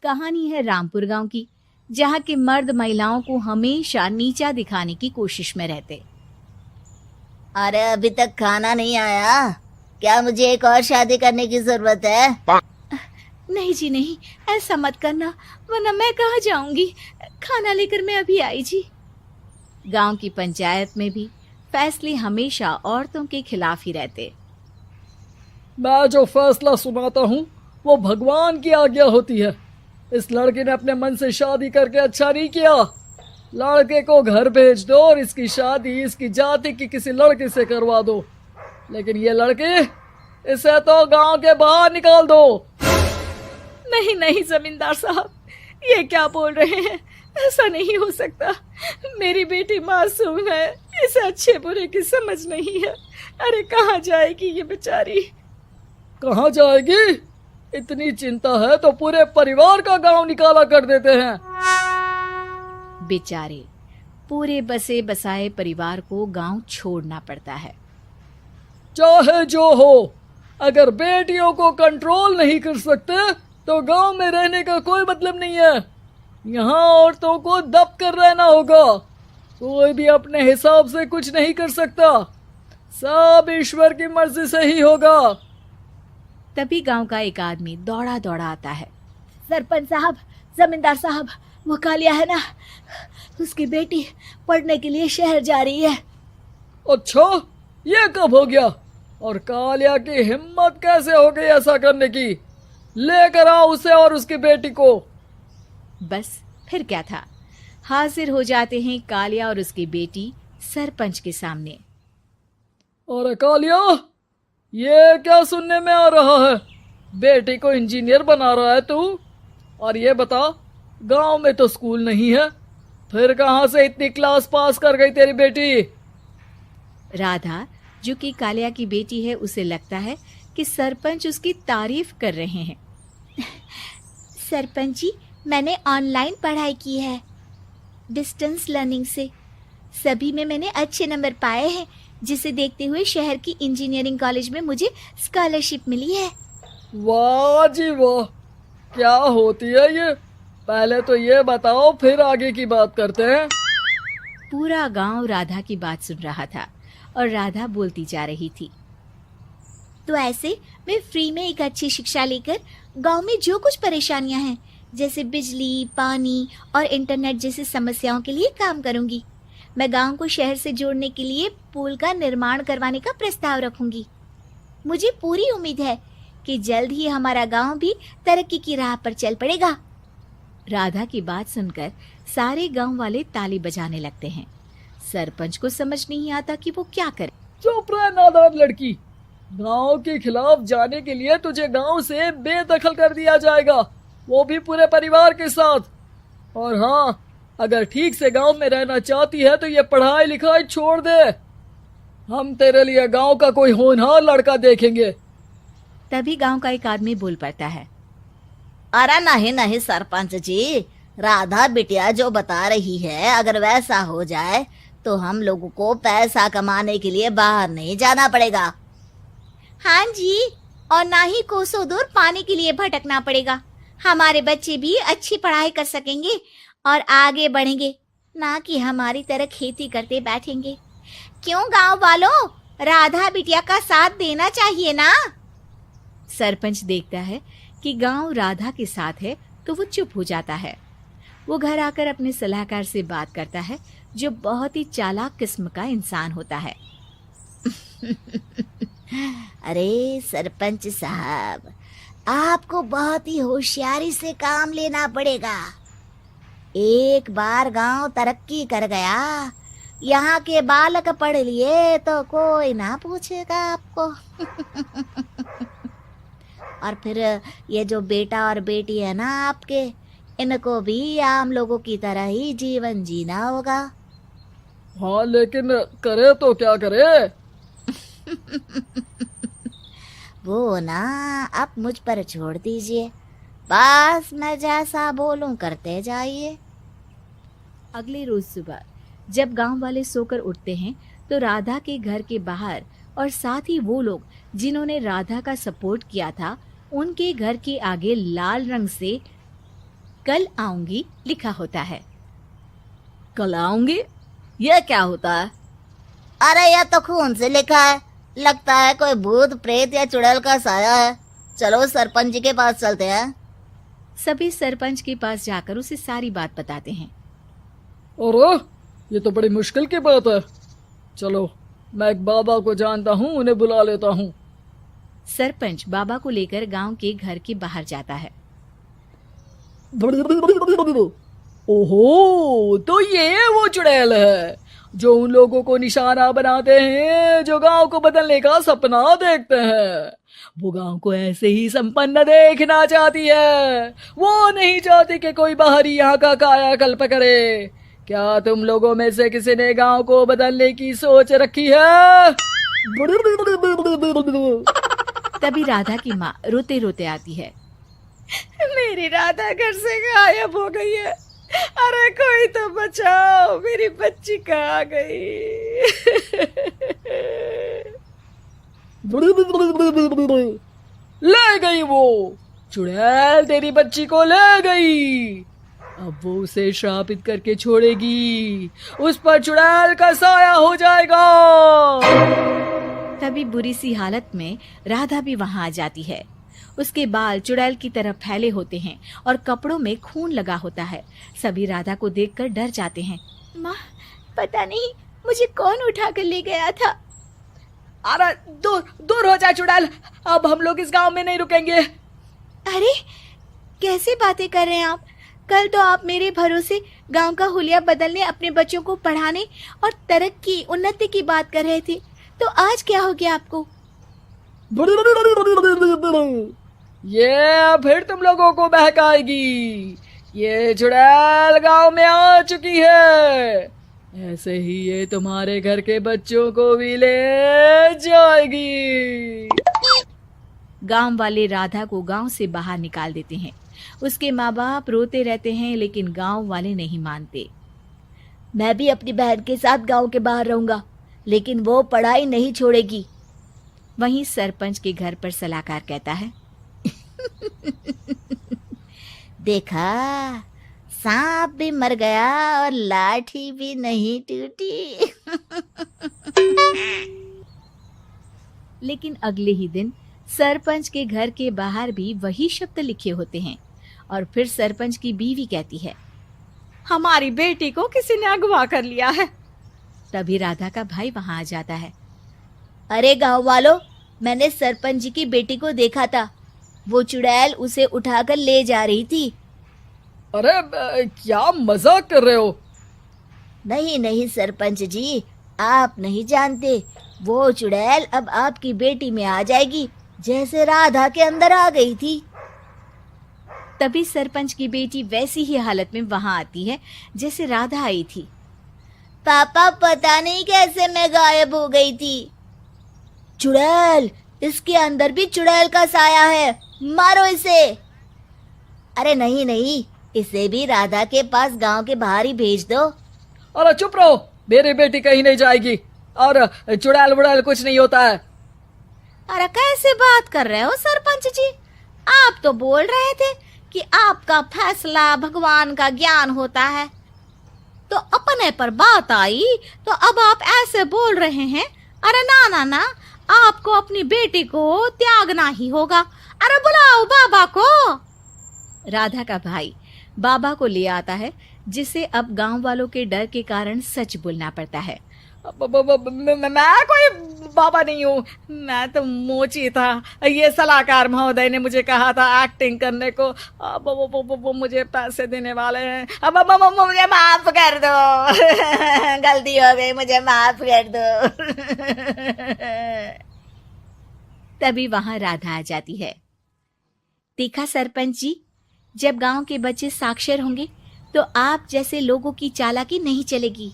कहानी है रामपुर गांव की, जहां के मर्द महिलाओं को हमेशा नीचा दिखाने की कोशिश में रहते। अरे अभी तक खाना नहीं आया, क्या मुझे एक और शादी करने की जरूरत है? नहीं जी नहीं, ऐसा मत करना, वरना मैं कहाँ जाऊंगी। खाना लेकर मैं अभी आई जी। गांव की पंचायत में भी फैसले हमेशा औरतों के खिलाफ ही रहते। मैं जो फैसला सुनाता हूँ वो भगवान की आज्ञा होती है। इस लड़के ने अपने मन से शादी करके अच्छा नहीं किया। लड़के को घर भेज दो और इसकी शादी इसकी जाति की किसी लड़के से करवा दो, लेकिन ये लड़की, इसे तो गांव के बाहर निकाल दो। नहीं नहीं जमींदार साहब, ये क्या बोल रहे हैं? ऐसा नहीं हो सकता। मेरी बेटी मासूम है, इसे अच्छे बुरे की समझ नहीं है। अरे कहाँ जाएगी ये बेचारी? कहाँ जाएगी? इतनी चिंता है तो पूरे परिवार का गांव निकाला कर देते हैं। बेचारे पूरे बसे बसाए परिवार को गांव छोड़ना पड़ता है। चाहे जो हो, अगर बेटियों को कंट्रोल नहीं कर सकते तो गांव में रहने का कोई मतलब नहीं है। यहाँ औरतों को दब कर रहना होगा। कोई भी अपने हिसाब से कुछ नहीं कर सकता, सब ईश्वर की मर्जी से ही होगा। तभी गांव का एक आदमी दौड़ा दौड़ा आता है। सरपंच साहब, जमींदार साहब, वो कालिया है ना, उसकी बेटी पढ़ने के लिए शहर जा रही है। अच्छा, ये कब हो गया? और कालिया की हिम्मत कैसे हो गई ऐसा करने की? लेकर आओ उसे और उसकी बेटी को। बस फिर क्या था, हाजिर हो जाते हैं कालिया और उसकी बेटी सरपंच के सामने। और कालिया, ये क्या सुनने में आ रहा है? बेटी को इंजीनियर बना रहा है तू? और ये बता, गांव में तो स्कूल नहीं है, फिर कहां से इतनी क्लास पास कर गई तेरी बेटी? राधा, जो कि कालिया की बेटी है, उसे लगता है कि सरपंच उसकी तारीफ कर रहे हैं। सरपंच जी, मैंने ऑनलाइन पढ़ाई की है, डिस्टेंस लर्निंग से। सभी में मैंने अच्छे नंबर पाए हैं, जिसे देखते हुए शहर की इंजीनियरिंग कॉलेज में मुझे स्कॉलरशिप मिली है। वाह जी वाह, क्या होती है ये? पहले तो ये बताओ, फिर आगे की बात करते हैं। पूरा गांव राधा की बात सुन रहा था और राधा बोलती जा रही थी। तो ऐसे मैं फ्री में एक अच्छी शिक्षा लेकर गांव में जो कुछ परेशानियां हैं, जैसे बिजली, पानी और इंटरनेट जैसी समस्याओं के लिए काम करूंगी। मैं गांव को शहर से जोड़ने के लिए पुल का निर्माण करवाने का प्रस्ताव रखूंगी। मुझे पूरी उम्मीद है कि जल्द ही हमारा गांव भी तरक्की की राह पर चल पड़ेगा। राधा की बात सुनकर सारे गांव वाले ताली बजाने लगते हैं। सरपंच को समझ नहीं आता कि वो क्या करे। चुप रह नादान लड़की, गांव के खिलाफ जाने के लिए तुझे गांव से बेदखल कर दिया जाएगा, वो भी पूरे परिवार के साथ। और हाँ, अगर ठीक से गांव में रहना चाहती है तो ये पढ़ाई लिखाई छोड़ दे। हम तेरे लिए गांव का कोई होनहार लड़का देखेंगे। तभी गांव का एक आदमी बोल पड़ता है। अरे नहीं नहीं सरपंच जी, राधा बिटिया जो बता रही है, अगर वैसा हो जाए तो हम लोगों को पैसा कमाने के लिए बाहर नहीं जाना पड़ेगा। हाँ जी, और ना ही कोसों दूर पानी के लिए भटकना पड़ेगा। हमारे बच्चे भी अच्छी पढ़ाई कर सकेंगे और आगे बढ़ेंगे, ना कि हमारी तरह खेती करते बैठेंगे। क्यों गांव वालों, राधा बिटिया का साथ देना चाहिए ना। सरपंच देखता है कि गांव राधा के साथ है तो वो चुप हो जाता है। वो घर आकर अपने सलाहकार से बात करता है, जो बहुत ही चालाक किस्म का इंसान होता है। अरे सरपंच साहब, आपको बहुत ही होशियारी से काम लेना पड़ेगा। एक बार गांव तरक्की कर गया, यहाँ के बालक पढ़ लिए तो कोई ना पूछेगा आपको। और फिर ये जो बेटा और बेटी है ना आपके, इनको भी आम लोगों की तरह ही जीवन जीना होगा। हाँ, लेकिन करे तो क्या करे? वो ना आप मुझ पर छोड़ दीजिए, बस मैं जैसा बोलूं करते जाइए। अगले रोज सुबह जब गांव वाले सोकर उठते हैं तो राधा के घर के बाहर और साथ ही वो लोग जिन्होंने राधा का सपोर्ट किया था, उनके घर के आगे लाल रंग से कल आऊंगी लिखा होता है। कल आऊंगी, यह क्या होता है? अरे यह तो खून से लिखा है, लगता है कोई भूत प्रेत या चुड़ैल का साया है। चलो सरपंच जी के पास चलते हैं। सभी सरपंच के पास जाकर उसे सारी बात बताते हैं। अरे ये तो बड़ी मुश्किल की बात है। चलो मैं एक बाबा को जानता हूँ, उन्हें बुला लेता हूँ। सरपंच बाबा को लेकर गांव के घर के बाहर जाता है। ओहो, तो ये वो चुड़ैल है जो उन लोगों को निशाना बनाते हैं जो गांव को बदलने का सपना देखते हैं। वो गांव को ऐसे ही संपन्न देखना चाहती है। वो नहीं चाहती कि कोई बाहरी यहाँ का कायाकल्प करे। क्या तुम लोगों में से किसी ने गांव को बदलने की सोच रखी है? तभी राधा की माँ रोते रोते आती है। मेरी राधा घर से गायब हो गई है। अरे कोई तो बचाओ, मेरी बच्ची कहाँ गई? ले गई वो चुड़ैल, तेरी बच्ची को ले गई। अब वो उसे श्रापित करके छोड़ेगी, उस पर चुड़ैल का साया हो जाएगा। तभी बुरी सी हालत में राधा भी वहां आ जाती है। उसके बाल चुड़ैल की तरह फैले होते हैं और कपड़ों में खून लगा होता है। सभी राधा को देखकर डर जाते हैं। माँ, पता नहीं मुझे कौन उठा कर ले गया था। अरे दूर दूर हो जा चुड़ैल, अब हम लोग इस गांव में नहीं रुकेंगे। अरे कैसे बातें कर रहे हैं आप? कल तो आप मेरे भरोसे गांव का हुलिया बदलने, अपने बच्चों को पढ़ाने और तरक्की उन्नति की बात कर रहे थे, तो आज क्या हो गया आपको? ये फिर तुम लोगों को बहकाएगी। ये चुड़ैल गांव में आ चुकी है, ऐसे ही ये तुम्हारे घर के बच्चों को भी ले जाएगी। गांव वाले राधा को गांव से बाहर निकाल देते हैं। उसके माँ बाप रोते रहते हैं, लेकिन गांव वाले नहीं मानते। मैं भी अपनी बहन के साथ गांव के बाहर रहूंगा, लेकिन वो पढ़ाई नहीं छोड़ेगी। वहीं सरपंच के घर पर सलाहकार कहता है। देखा, सांप भी मर गया और लाठी भी नहीं टूटी। लेकिन अगले ही दिन सरपंच के घर के बाहर भी वही शब्द लिखे होते हैं। और फिर सरपंच की बीवी कहती है, हमारी बेटी को किसी ने अगवा कर लिया है। तभी राधा का भाई वहां आ जाता है। अरे गांव वालों, मैंने सरपंच जी की बेटी को देखा था। वो चुड़ैल उसे उठाकर ले जा रही थी। अरे क्या मजाक कर रहे हो? नहीं नहीं सरपंच जी, आप नहीं जानते। वो चुड़ैल अब आपकी बेटी में आ जाएगी, जैसे राधा के अंदर आ गई थी। तभी सरपंच की बेटी वैसी ही हालत में वहां आती है जैसे राधा आई थी। पापा, पता नहीं कैसे मैं गायब हो गई थी। चुड़ैल, इसके अंदर भी चुड़ैल का साया है, मारो इसे। अरे नहीं नहीं, इसे भी राधा के पास गांव के बाहर ही भेज दो। अरे चुप रहो, मेरी बेटी कहीं नहीं जाएगी और चुड़ैल वुड़ैल कुछ नहीं होता है। अरे कैसे बात कर रहे हो सरपंच जी? आप तो बोल रहे थे कि आपका फैसला भगवान का ज्ञान होता है, तो अपने पर बात आई तो अब आप ऐसे बोल रहे हैं। अरे ना ना ना, आपको अपनी बेटी को त्यागना ही होगा। अरे बुलाओ बाबा को। राधा का भाई बाबा को ले आता है, जिसे अब गांव वालों के डर के कारण सच बोलना पड़ता है। मैं कोई बाबा नहीं हूँ, मैं तो मोची था। ये सलाहकार महोदय ने मुझे कहा था एक्टिंग करने को। अब वो मुझे पैसे देने वाले हैं। अब मुझे माफ कर दो। गलती हो गई, मुझे माफ कर दो। तभी वहां राधा आ जाती है। देखा सरपंच जी, जब गांव के बच्चे साक्षर होंगे तो आप जैसे लोगों की चालाकी नहीं चलेगी।